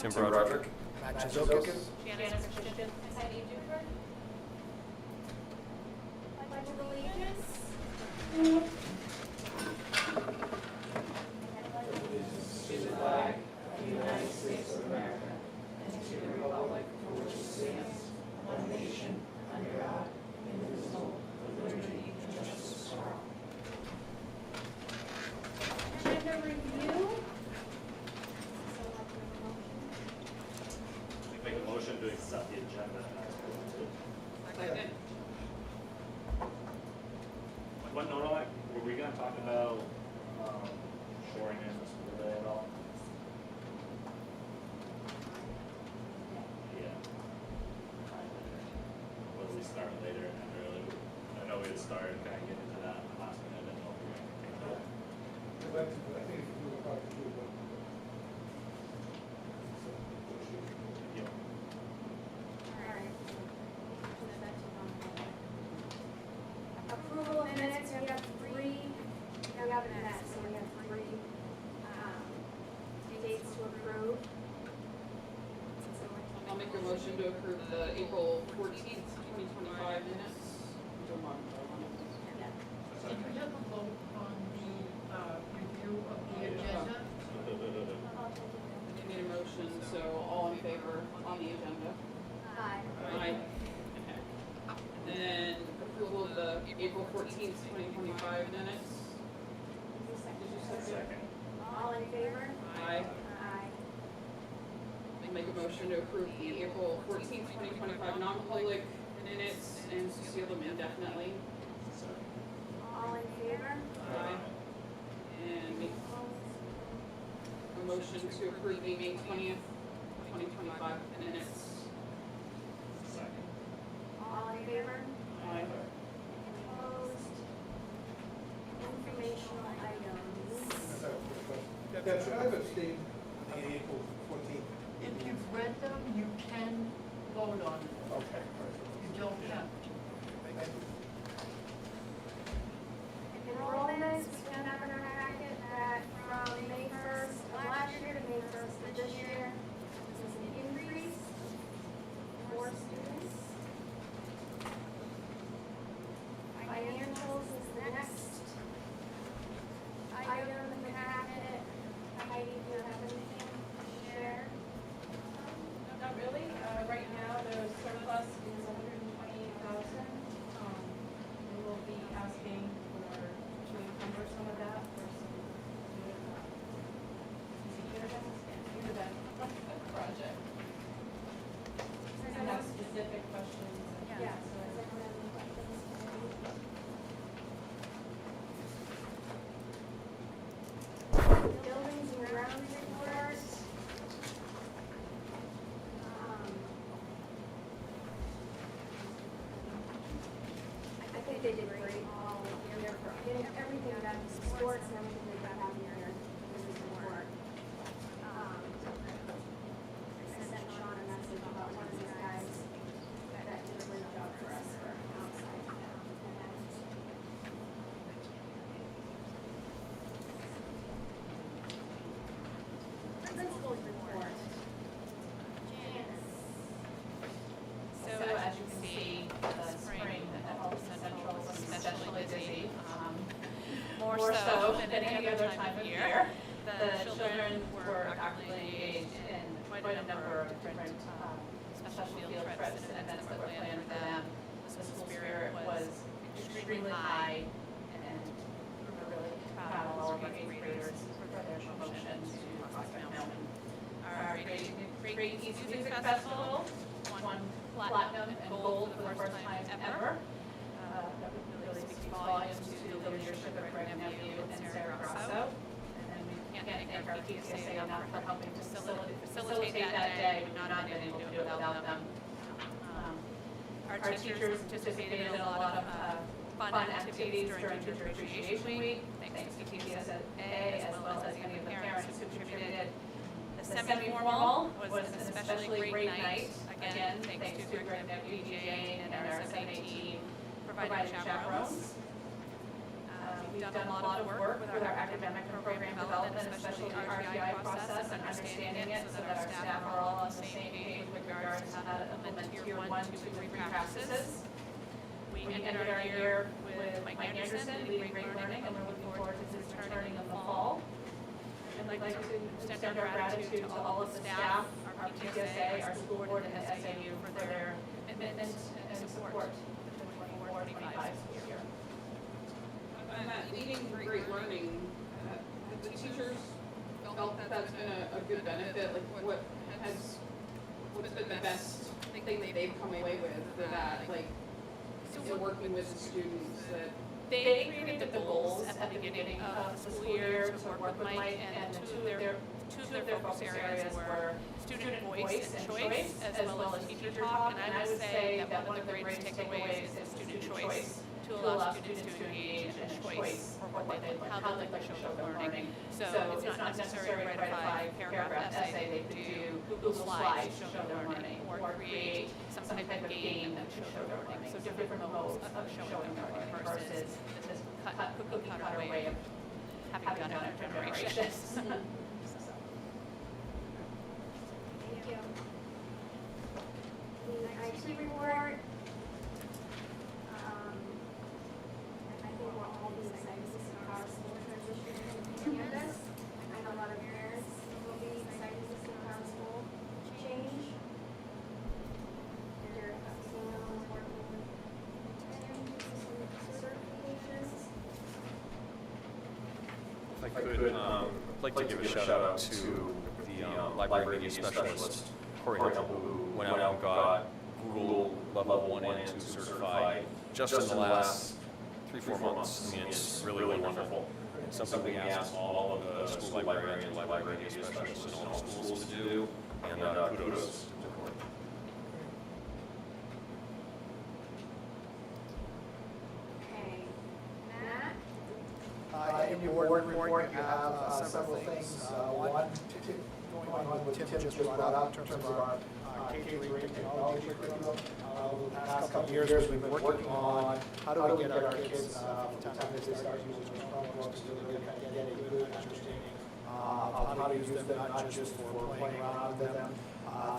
Tim Broderick. Matt Chizokis. Janice Christian. Heidi Duper. Pledge of Allegiance. To the flag of the United States of America and to the republic for which it stands, one nation, under God, indivisible, with liberty and justice for all. Agenda review. Make a motion to accept the agenda as presented. Second. Were we gonna talk about, shoring in the school day at all? Yeah. Will we start later and early? I know we had started kind of getting into that last minute, I didn't know if we were gonna take that. I think if we were about to do it, Yeah. Alright. Approval of minutes, we have three, we have minutes, so we have three, dates to approve. I'll make a motion to approve the April 14th, 2025 minutes. Did we have a vote on the review of the agenda? I need a motion, so all in favor on the agenda? Aye. Aye. And then approval of the April 14th, 2025 minutes. Did you Second. All in favor? Aye. Aye. I make a motion to approve the April 14th, 2025 non-public minutes and to seal them indefinitely. All in favor? Aye. And make a motion to approve the May 20th, 2025 minutes. Second. All in favor? Aye. Opposed? Informational items. Deb, should I have abstained on the April 14th? If you've read them, you can vote on them. Okay. You don't have to. Thank you. Enrollments, we have in our packet that from May 1st of last year to May 1st of this year, there's an increase, more students. Financials is the next item in the packet. Heidi, do you have anything to share? Not really. Right now, the surplus is $128,000. We will be asking to encumber some of that for some secure that project. And have specific questions. Yeah. So does anyone have any questions? Buildings and grounds report. I think they did great all year for getting everything done, sports and everything they got out here. This is work. I sent Sean a message about one of these guys that did a great job for us for outside. Principals report. Janice. So as you can see, the spring at Alton Central was especially busy, more so than any other time of year. The children were actively engaged in quite a number of different special field trips and events that were planned for them. The school spirit was extremely high, and we were really proud of all of our eighth graders for their promotion to Prospect Mountain. Our Great East Music Festival won platinum and gold for the first time ever. That really speaks volumes to the leadership of Greg Nephew and Sarah Grasso. And then we can't thank our PCSA enough for helping to facilitate that day. We would not have been able to do it without them. Our teachers participated in a lot of fun activities during Teacher Appreciation Week. Thanks to PCSA as well as any of the parents who contributed. The semi-formal was an especially great night. Again, thanks to Greg Nephew, DJ, and our 7A team providing chaperones. We've done a lot of work with our academic and program development, especially the RTI process and understanding it so that our staff are all on the same page with regards to how to implement tier 1, 2, and 3 practices. We ended our year with Mike Anderson leading Great Learning, and we're looking forward to his returning in the fall. I'd like to extend our gratitude to all of the staff, our PTSA, our school board, and SAU for their commitment and support for the 24-25 school year. And that leading great learning, the teachers felt that that's been a good benefit. Like what's been the best thing that they've come away with for that? Like, so working with the students that. They created the goals at the beginning of the school year to work with Mike, and two of their focus areas were student voice and choice, as well as teacher talk. And I would say that one of the greatest takeaways is student choice, to allow students to engage in choice for how they like to show their learning. So it's not necessary to write a 5-paragraph essay. They could do Google Slides to show their learning, or create some type of game that should show their learning. So different modes of showing their learning versus this cookie cutter way of having done it for generations. Thank you. The IT report, I think we'll all be excited to see how our school transition in campus. I know a lot of parents will be excited to see how our school change. They're seeing them working with some certifications. If I could, I'd like to give a shout out to the library media specialist, Corey Alton, who went out and got Google level 1 and 2 certified just in the last 3-4 months. I mean, it's really, really wonderful. It's something we ask all of the school librarians and library media specialists in all schools to do, and kudos to Corey. Okay, Matt? In your board report, you have several things. One, going on with Tim just brought up in terms of our K-8 technology curriculum. Over the past couple of years, we've been working on how do we get our kids, from the time they start using Chromebooks, to really kind of get a good understanding of how to use them, not just for playing around with them.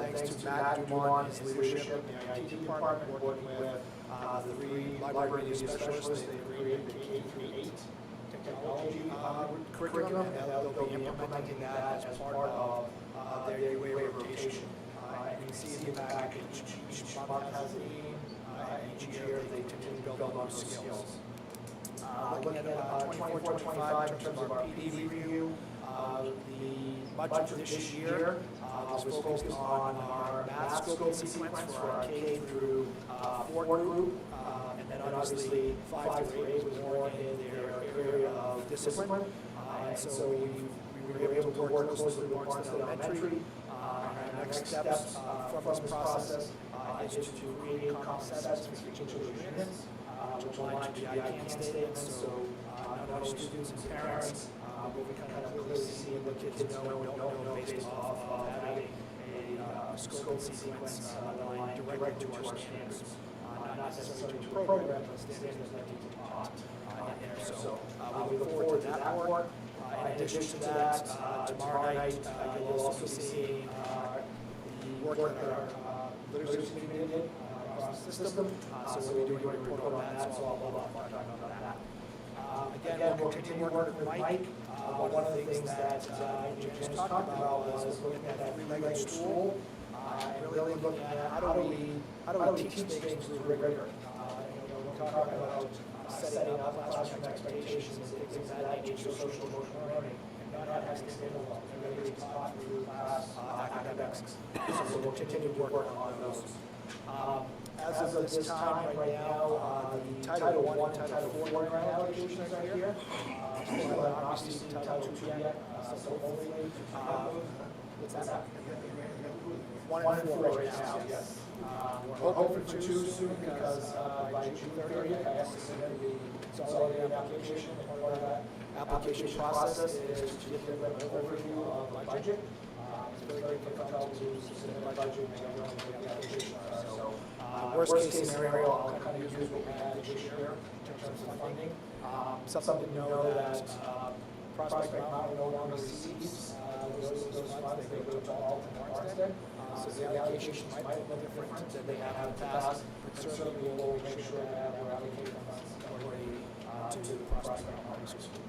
Thanks to Matt Dumont and his leadership, the IT department, working with the 3 library media specialists, they created the K-8 technology curriculum, and they'll be implementing that as part of their way of rotation. And you can see in the package, each month has a theme, and each year they continue to build on those skills. Looking at 24-25 in terms of our PD review, the budget for this year was focused on our math scoping sequence for our K through 4 group, and then obviously 5 to 8 was more in their area of discipline. And so we were able to work closely with Barnstead Elementary. Our next steps from this process is to create common assessments for each of those units, which align to the ICANN statements. So not only students and parents, but we kind of clearly see what kids know and don't know based off of having a scope sequence aligned directly to our standards. Not necessarily to a program, but standards that need to be taught in there. So we look forward to that work. In addition to that, tomorrow night you'll also be seeing the work that our literacy committee did across the system. So we'll be doing a report on that, so I'll talk about that. Again, we'll continue working with Mike. One of the things that Janice talked about was looking at that three-legged stool and really looking at how do we teach things through rigor. We're talking about setting up classroom expectations and things of that nature, social emotional learning, and not having to stand alone. Really taught through class academics. So we'll continue to work on those. As of this time right now, the Title I and Title IV grant applications are here. Still have not received Title II yet, so hopefully, what's that? 1 and 4 right now, yes. We're hoping for 2 soon because by June 30th, I have to submit the consolidated application. And part of that application process is to give them an overview of the budget. It's very difficult to submit a budget and I don't know what the application are. So worst case scenario, I'll kind of use what we had this year in terms terms of funding. Something to know that Prospect Mountain no longer receives those funds, they go to Alton and Farmstead. So the allocation might look different than they have in the past, but certainly we will make sure that we're allocating funds accordingly to Prospect Mountain School.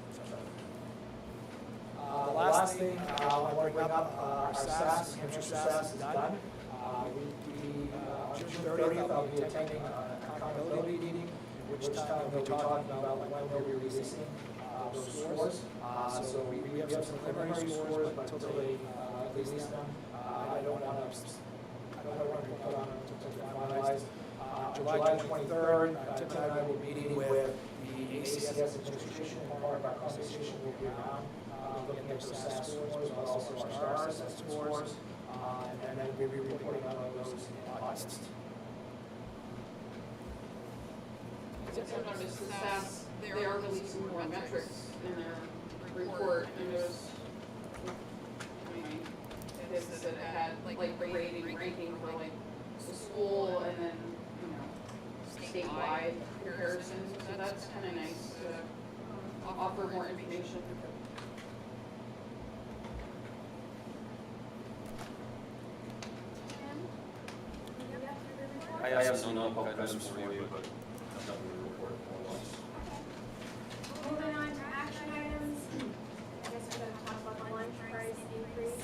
The last thing I want to bring up, our SAS, New Hampshire SAS is done. On June 30th, I'll be attending an accountability meeting, in which time we'll be talking about when we'll be releasing those scores. So we have some preliminary scores, but until they release them, I don't want to be put on until they're finalized. July 23rd, Tim and I will be meeting with the ACS administration, and part of our conversation will be around looking at those SAS scores, but also our STAR assessment scores, and then we'll be reporting on those in August. I've noticed the SAS, they are releasing more metrics in their report, and there's, kids that had like the ranking for like the school and then, statewide comparisons, so that's kind of nice to offer more information. I have some non-public items for you, but I'm not going to report all once. Moving on to action items. I guess we're going to talk about the lunch price increase.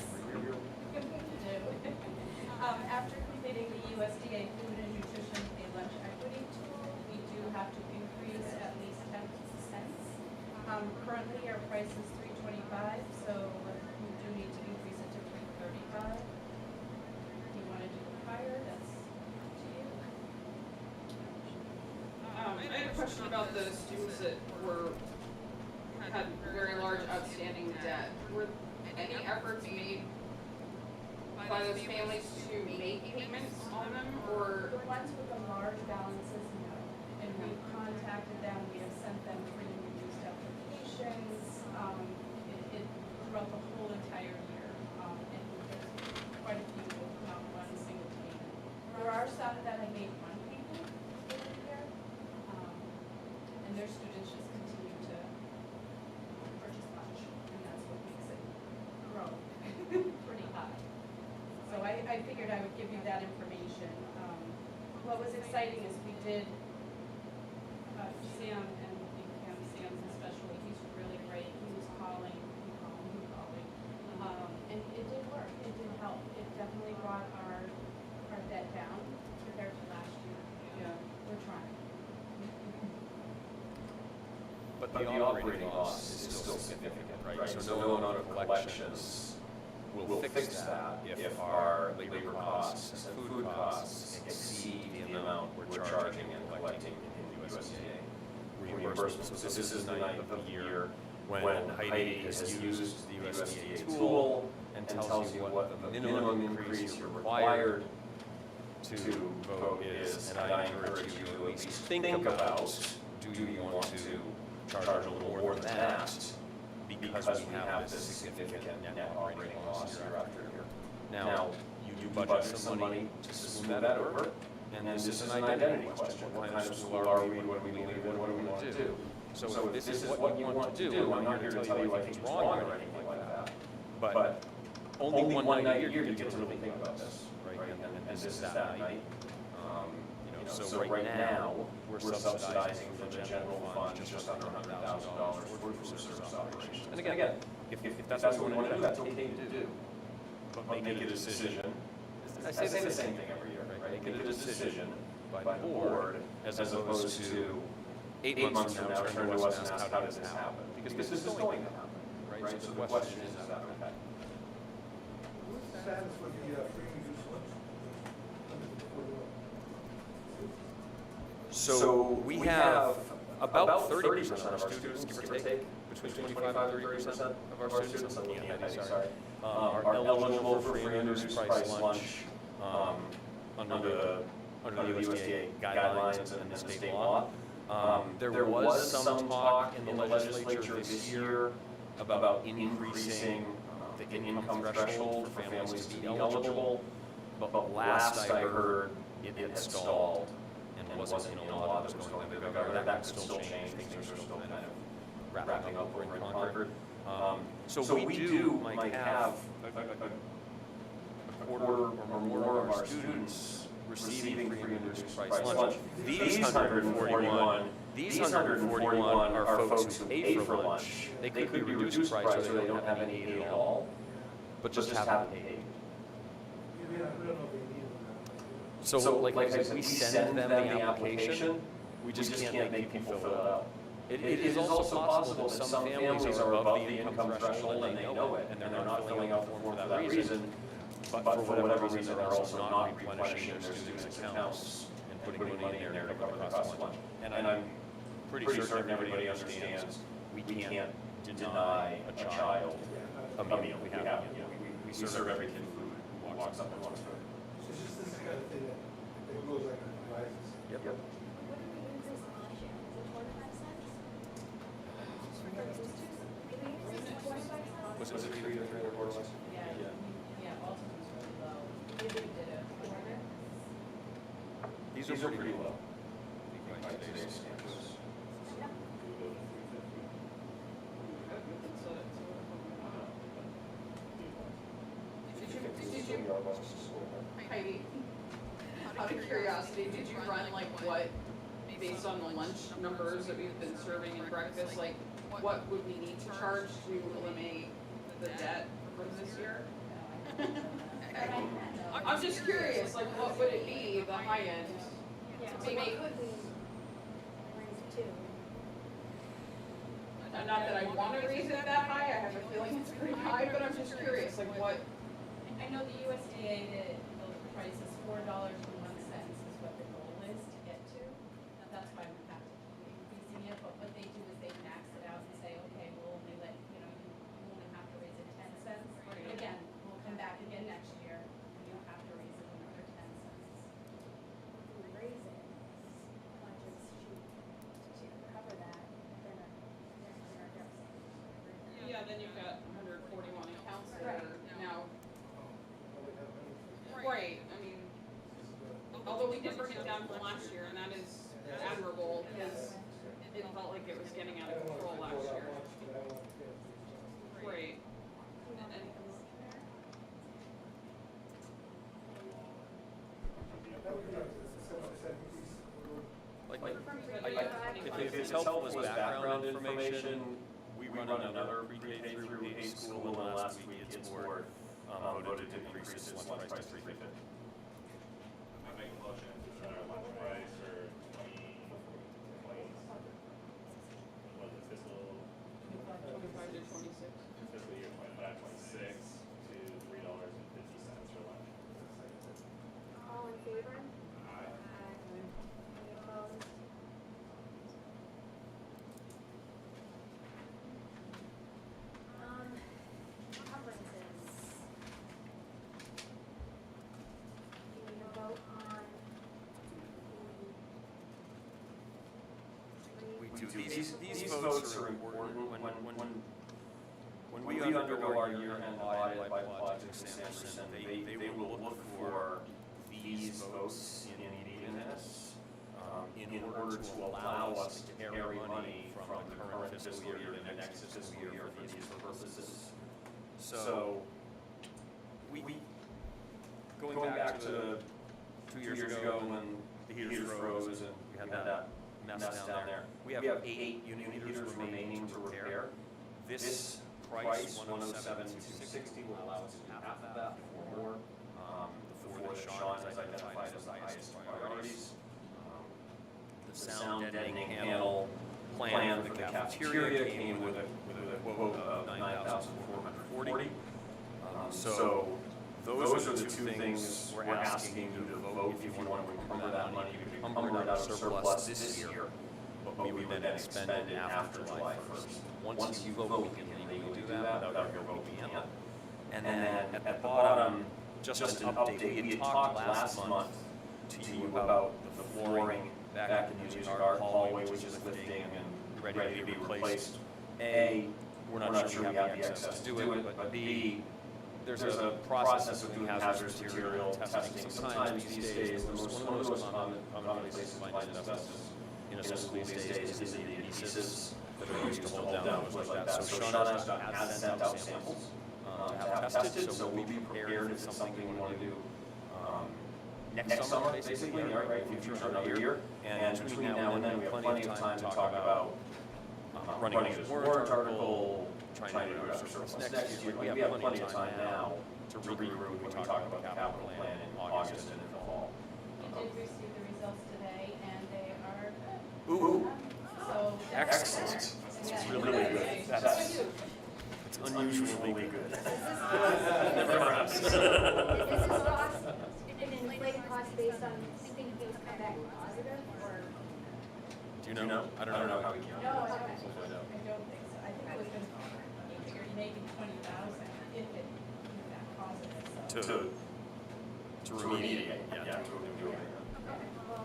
After completing the USDA Food and Nutrition Pay Lunch Equity Tool, we do have to increase at least 10 cents. Currently, our price is $3.25, so we do need to increase it to $3.35. If you want to do it higher, that's up to you. I had a question about the students that had very large outstanding debt. Were any efforts made by those families to make payments on them, or? The ones with the large balances, no. And we've contacted them, we have sent them free and reduced applications, throughout the whole entire year. And there's quite a few with not one single payment. There are some that have made one payment in the year, and their students just continue to purchase lunch, and that's what makes it grow pretty high. So I figured I would give you that information. What was exciting is we did, Sam, and Sam's especially, he's really great. He was calling, and it did work. It did help. It definitely brought our debt down compared to last year. Yeah. We're trying. But the operating loss is still significant, right? So no amount of collections will fix that if our labor costs and food costs exceed the amount we're charging and collecting in USDA reimbursements. So this is the night of the year when Heidi has used the USDA tool and tells you what the minimum increase you're required to vote is, and I encourage you to at least think about, do you want to charge a little more than that, because we have this significant net operating loss year after year. Now, you do budget some money to smooth that over, and then this is an identity question. What kind of school are we, what do we believe in, what do we want to do? So if this is what you want to do, I'm not here to tell you I think it's wrong or anything like that, but only one night a year you get to really think about this, right? And this is that night. So right now, we're subsidizing from the general fund just under $100,000 for food service operations. And again, if that's what we want to do, that's okay to do. But make it a decision. I say the same thing every year, right? Make it a decision by the board as opposed to 8 months from now turn to us and ask, how does this happen? Because this is going to happen, right? So the question is that okay? What's the status with the free and reduced lunch? So we have about 30% of our students, give or take, between 25 and 30% of our students, I'm looking at Heidi, sorry, are eligible for free and reduced price lunch under the USDA guidelines and the state law. There was some talk in the legislature this year about increasing the income threshold for families to be eligible, but last I heard, it had stalled. wasn't, a lot that was going on in the government. That could still change. Things are still kind of wrapping up over in Concord. So we might have a quarter or more of our students receiving free and reduced price lunch. These 141 are folks who pay for lunch. They could be reduced price or they don't have any aid at all, but just haven't paid. Yeah, I don't know if they need them. So like I said, we send them the application, we just can't make people fill it out. It is also possible that some families are above the income threshold and they know it, and they're not filling out the form for that reason, but for whatever reason, they're also not replenishing their students' accounts and putting money in there to cover the cost of lunch. And I'm pretty certain everybody understands, we can't deny a child a meal. We serve every kid food who walks up and walks through. So it's just this kind of thing that goes like on rises. Yep. What did we increase last year? Was it 25 cents? Did we increase it 25 cents? Was it 3 or 4 cents? Yeah, Alton was really low. Maybe we did a quarter. These are pretty low. By today's standards. Heidi, out of curiosity, did you run like what, based on the lunch numbers that we've been serving in breakfast, like what would we need to charge to eliminate the debt from this year? I'm just curious, like what would it be, the high end? Yeah, To so what make, could we raise it to? not that I wanna raise it that high, I have a feeling it's pretty high, but I'm just curious, like what, I know the USDA, the price is $4.01 is what the goal is to get to. Now, that's why we have to keep increasing it, but what they do is they max it out and say, okay, we'll only let, you only have to raise it 10 cents. But again, we'll come back again next year, and you'll have to raise it another 10 cents. If we raise it, as much as to cover that, then our deficit. yeah, then you've got 141 accounts that are now, right, I mean, although we did bring it down from last year, and that is admirable, because it felt like it was getting out of control last year. Right. And If it's helpful as background information, we run another pre-K through 8 school, and last week its board voted to increase its lunch price to $3.50. I make a motion to set our lunch price for 2020, what is it, fiscal 25 to 26. year 25-26 to $3.50 for lunch. All in favor? Aye. Any opposed? Conferences. Do we need to vote on We do. These votes are important when we undergo our year-end audit by Logic Sanderson, they will look for these votes in meetingness in order to allow us to carry money from the current fiscal year to the next fiscal year for these purposes. So we going back to 2 years ago when the heaters froze and we had that mess down there. We have 8 unit heaters remaining to repair. This price, $107,260, will allow us to do half of that or more. The 4 that Sean has identified as the highest priorities. The sound deadening panel plan for the cafeteria came with a quote of $9,440. So those are the 2 things we're asking you to vote if you want to encumber that money. You could encumber it out of surplus this year, but we would then expend it after July 1st. Once you vote, we can legally do that without your vote being in. And then at the bottom, just an update. We had talked last month to you about the flooring back in the music art hallway, which is lifting and ready to be replaced. A, we're not sure we have the access to do it, but B, there's a process of doing hazardous material testing. Sometimes these days, one of the most common places to find asbestos in a school these days is in the adhesives that are used to hold down things like that. So Sean has sent out samples to have tested, so we'll be prepared if it's something we want to do next summer, basically, right, in the future, another year. And between now and then, we have plenty of time to talk about running a warrant article, trying to do a surplus next year. We have plenty of time now to regroup when we talk about the capital plan in August and in the fall. We did receive the results today, and they are good. Ooh, So. excellent. It's really good. It's unusually good. Never happens. Is this cost, an inflated cost based on thinking things come back positive, or? Do you know? I don't know how we can. No, I don't, We'll find out. I don't think so. I think it was gonna, figured maybe 20,000 if it came back positive, so. To remediate, yeah. To do it. Okay, well,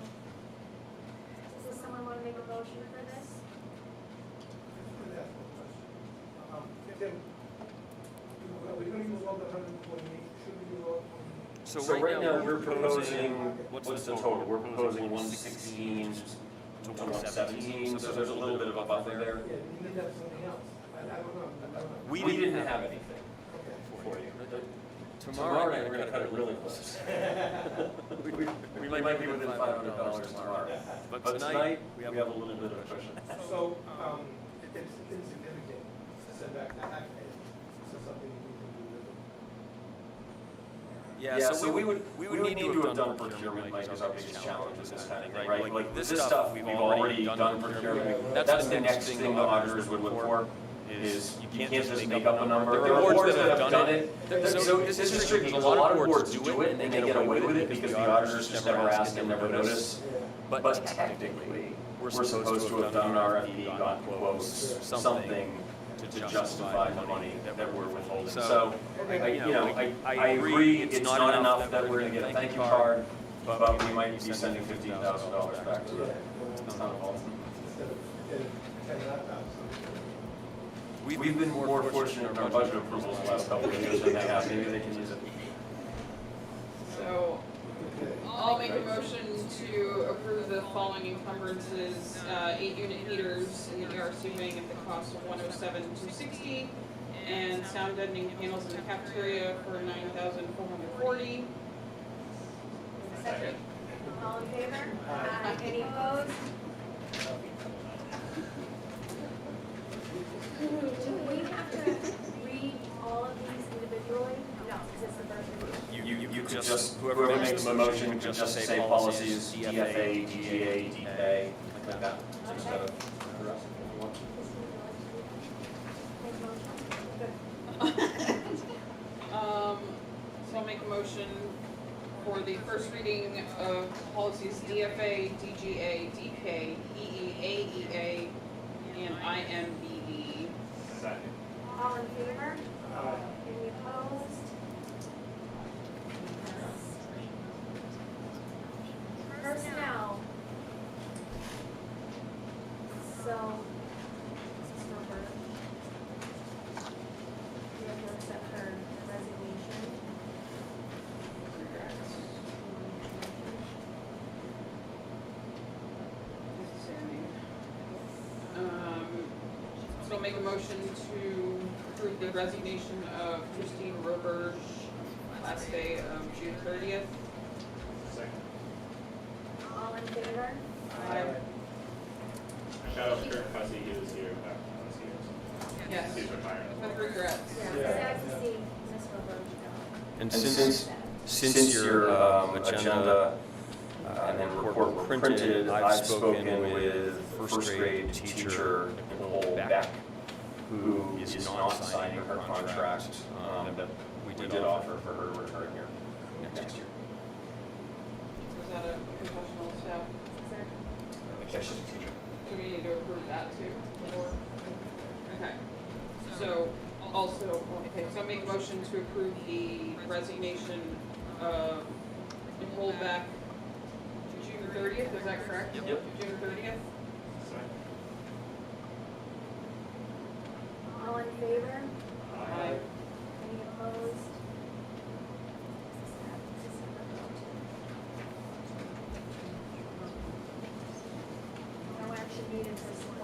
does someone want to make a motion for this? Tim, are we gonna use all the 128? Should we use all 128? So right now, we're proposing, what's the total? We're proposing 116 to 117, so there's a little bit of a buffer there. Yeah, you need to have something else. I don't know. We didn't have anything for you. Tomorrow night, we're gonna cut it really close. We might be within $500 tomorrow. But tonight, we have a little bit of a cushion. So, it's insignificant to send back to Hackett. So something we can do with it. Yeah, so we would need to have done procurement, Mike, is our biggest challenge with this kind of thing, right? Like this stuff, we've already done procurement. That's the next thing the auditors would look for, is you can't just make up a number. There are boards that have done it. So this is tricky, because a lot of boards do it, and they get away with it because the auditors just never ask and never notice. But technically, we're supposed to have done an RFP, gotten quotes, something to justify the money that we're withholding. So, I agree, it's not enough that we're gonna get a thank you card, but we might be sending $15,000 back to the town of Alton. Instead of getting 10,000. We've been more fortunate in our budget approvals the last couple of years than they have. Maybe they can use it. So I'll make a motion to approve the following encumbrances, 8-unit heaters in the ERC wing at the cost of $107,260, and sound deadening panels in the cafeteria for $9,440. Second. All in favor? Aye. Any opposed? Do we have to read all of these individually? No, is this the first reading? You could just, whoever makes the motion could just say policies, DFA, DGA, DK, like that, instead of the rest if you want. Make a motion? Good. So I'll make a motion for the first reading of policies DFA, DGA, DK, EE, AEA, and IMBE. Second. All in favor? Any opposed? Personnel. So, this is number. We have to accept her resignation. So I'll make a motion to approve the resignation of Christine Roberge, last day of June 30th. Second. All in favor? Aye. Shout out to Kurt Fussy, he was here back when I was here. Yes, He's retired. with regrets. Yeah, sad to see Ms. Roberge And since your agenda and then report were printed, I've spoken with first grade teacher Nicole Beck, who is not signing her contract that we did offer for her to return here next year. Was that a professional staff? Yes, she's a teacher. Do we need to approve that too? Or? Okay. So also, okay, so I make a motion to approve the resignation of Nicole Beck, June 30th, is that correct? Yep. June 30th? Second. All in favor? Aye. Any opposed?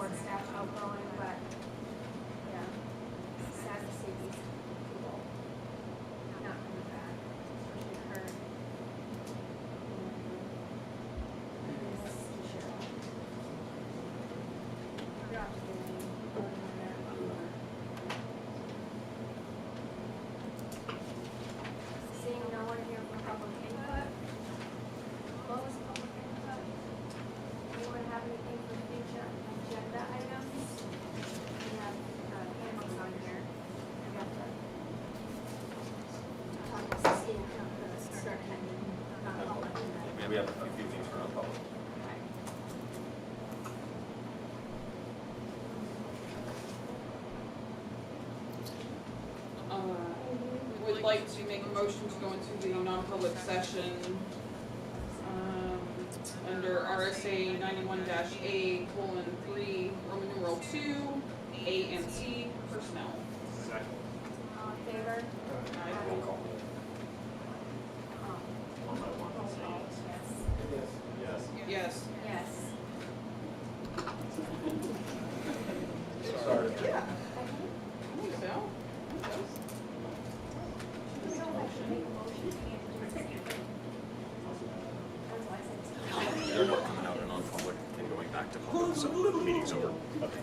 board staff outgoing, but, yeah, sad to see these people not coming back, especially Kurt. Miss Cheryl. Forgot to do any voting on that. Seeing no one here for public input, close public input. Anyone have anything for future agenda items? We have handbooks on here. I got the. Talk to Steve, not the start ending, not public. We have a few things for non-public. We would like to make a motion to go into the non-public session, under RSA 91-A:3, Roman numeral 2, A and C, personnel. Second. All in favor? Roll call. One by one, let's see. Yes. Yes. Yes. Yes. Sorry. I think so. We don't actually make a motion, you can't do it. That's why I said so. They're not coming out in non-public and going back to public, so the meeting's over. Okay.